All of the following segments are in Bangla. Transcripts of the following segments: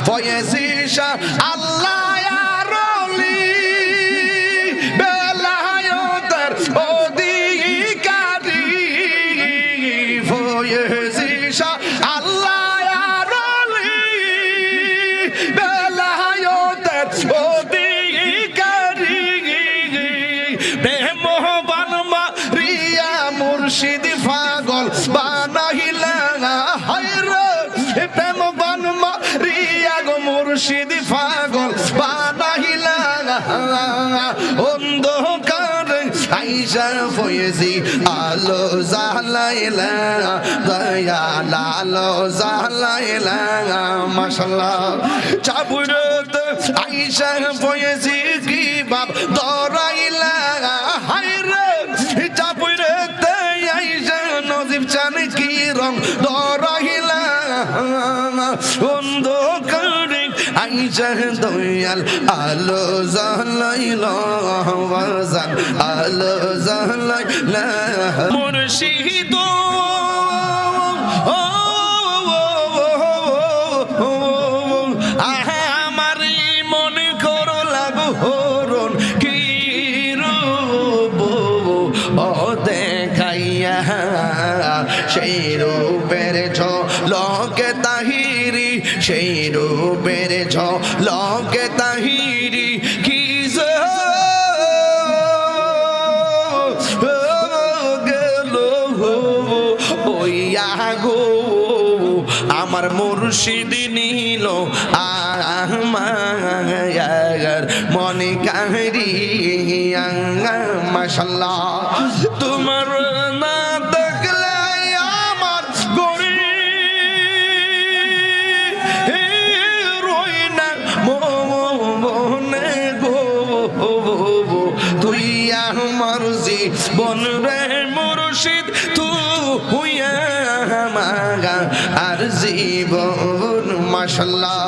ফয়েজি শাহ আল্লাহ আরলি বেলায়েতের অধিকারী ফয়েজি শাহ আল্লাহ আরলি বেলায়েতের অধিকারী প্রেমবান মারিয়া মুর্শিদ পাগল বানাইলা হায়রে প্রেমবান মারিয়া গো মুর্শিদ পাগল বানাইলা অন্ধকারে আইসা ফয়েজি আলো জ্বালাইলা দয়াল আলো জ্বালাইলা মাশাআল্লাহ চাবুরত আইসা ফয়েজি কি বাপ দরাইলা হায়রে চাবুরত আইসা নজিব চান কি রং দরাইলা অন্ধকারে আইসা দয়াল আলো জ্বালাইলা ওয়াজান আলো জ্বালাইলা মুর্শিদ আমার মন করো লাগো হরণ কি রূপ ও দেখাইয়া সেই রূপের ঝলকে তাহিরি সেই রূপের ঝলকে তাহিরি কি গেল ওইয়া গো আমার মুর্শিদ নিল আমার মনে কাহিরিয়া মাশাআল্লাহ তোমার না দেখলে আমার গরি রই না মনে গো তুই আমার জীবন রে মুর্শিদ তুই আমার আর জীবন মাশাআল্লাহ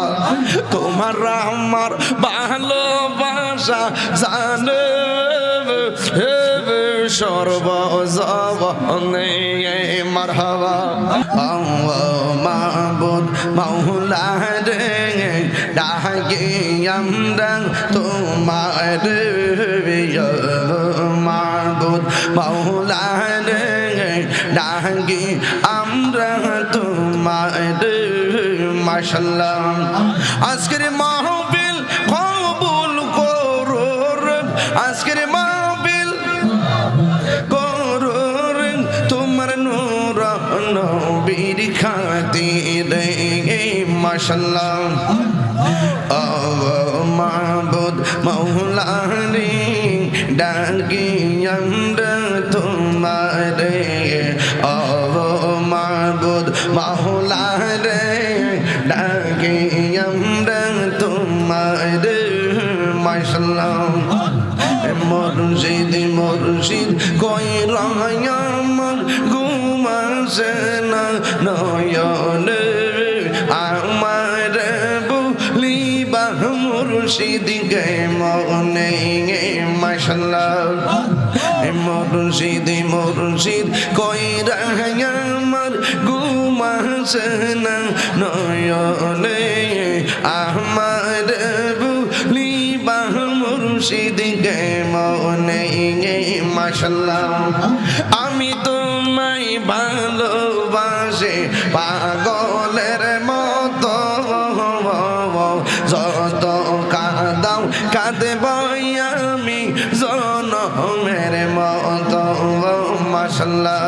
তোমার আমার ভালোবাসা জানে সর্বজবনে মারহাবা মাবুদ মাওলা রে ডাকে আমরা তোমার মাবুদ মাওলা রে ডাকে আমরা তোমার মাশাআল্লাহ আজকের মাহফিল কবুল করো আজকের মাহফিল করো তোমার নূর নবীর খাতিরে মাশাআল্লাহ ও মাবুদ মাওলা রে ডাকি আমরা তোমার ও মাবুদ মাওলা রে ডাকি আমরা তোমার মাশাআল্লাহ মুর্শিদ মুর্শিদ কই আমার ঘুমাসে না নয়নে আমার বলিবা মুর্শিদ গে মনে মাশাআল্লাহ মুর্শিদ মুর্শিদ কই আমার ঘুমাসে না নয়নে আমার বলিবা মুর্শিদ গে মনে মাশাআল্লাহ আমি তোমায় ভালোবাসি পাগলের মতো যত কাঁদাও কাঁদব আমি জনমের মতো মাশাআল্লাহ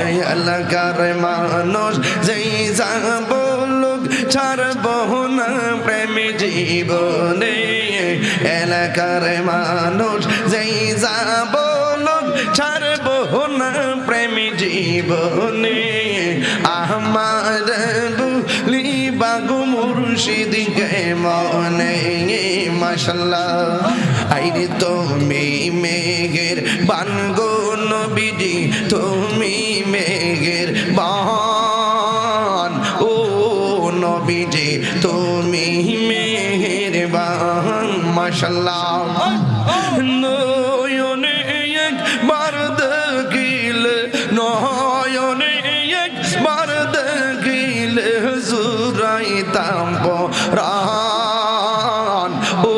এই এলাকার মানুষ যেই যাব লোক ছাড়ব না প্রেম জীবনে এলাকার মানুষ যেই যাব লোক ছাড়ব না প্রেম জীবনে আমার বলিবা গো মুর্শিদ গে মনে মাশাআল্লাহ আইরে তুমি মেঘের বান গো নবীজি তুমি মেঘের বান ও নবীজি তুমি মেহেরবান মাশাআল্লাহ নয়নে একবার দেখিলে নয়নে একবার দেখিলে জুরাইতাম পরাণ ও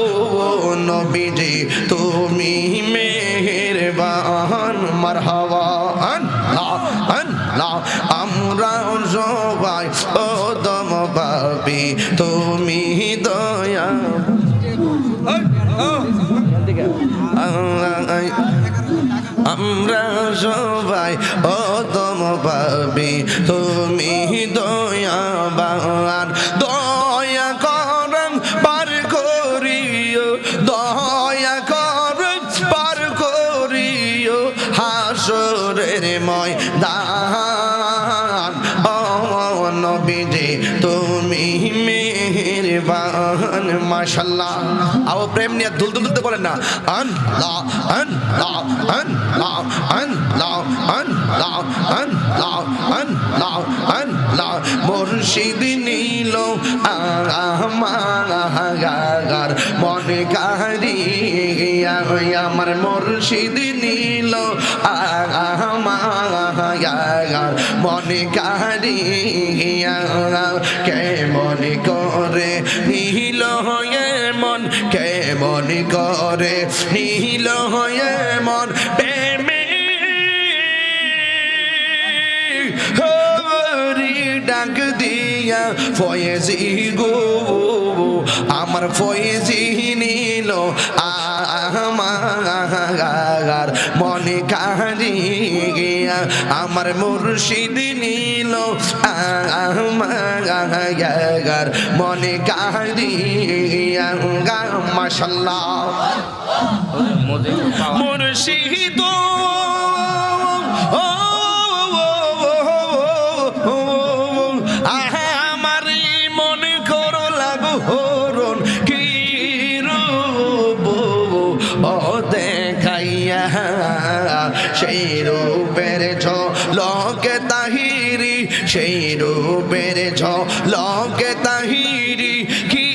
নবীজি তুমি মেহেরবান মারহাবা আল্লাহ আল্লাহ আমরা সবাই ওদম ভাবি তুমি দয়া আমরা সবাই ওদম ভাবি তুমি দয়াবান দয়া করম পার করিও দয়া করম পার করিও হাসরের ময়দান ও নবীজি তুমি মেহেরবান মাশাআল্লাহ আও প্রেম নিয়ে দুলতে বলেন না আল্লাহ আল্লাহ আল্লাহ আল্লাহ আল্লাহ আল্লাহ আল্লাহ আল্লাহ মুর্শিদ নীল আমার মনে কারিয়া আমার মুর্শিদ নীল আমার মনে কারিয়া কেমন করে নীল হয়ে মন কেমন করে নীল হয়ে মন প্রেমে হরি ডাক দিয়া ফয়েজি গো আমার ফয়েজি নীল আমার মনে কারিয়া আমার মুর্শিদ নীল আমার মনে কারিয়া মাশাআল্লাহ মুর্শিদ আমার মন করো লাগো হরণ কি রূপ ও দেখাইয়া সেই রূপের ঝলকে তাহিরি সেই রূপের ঝলকে তাহিরি কি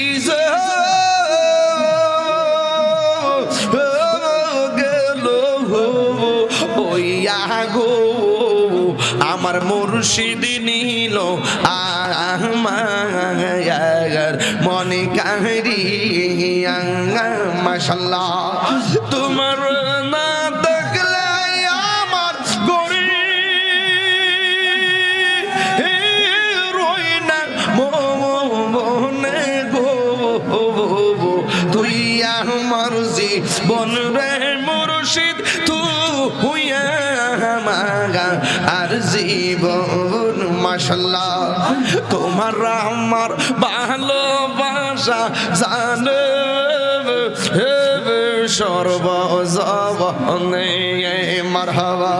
গেল ওইয়া গো আমার মুর্শিদ নীল আমার মনে কারিয়া মাশাআল্লাহ তোমার না দেখলে আমার গরি রই না মনে গো তুই আমার জীবন রে মুর্শিদ তুই আমার আর জীবন মাশাআল্লাহ তোমার আমার ভালোবাসা জানে সর্বজবনে মারহাবা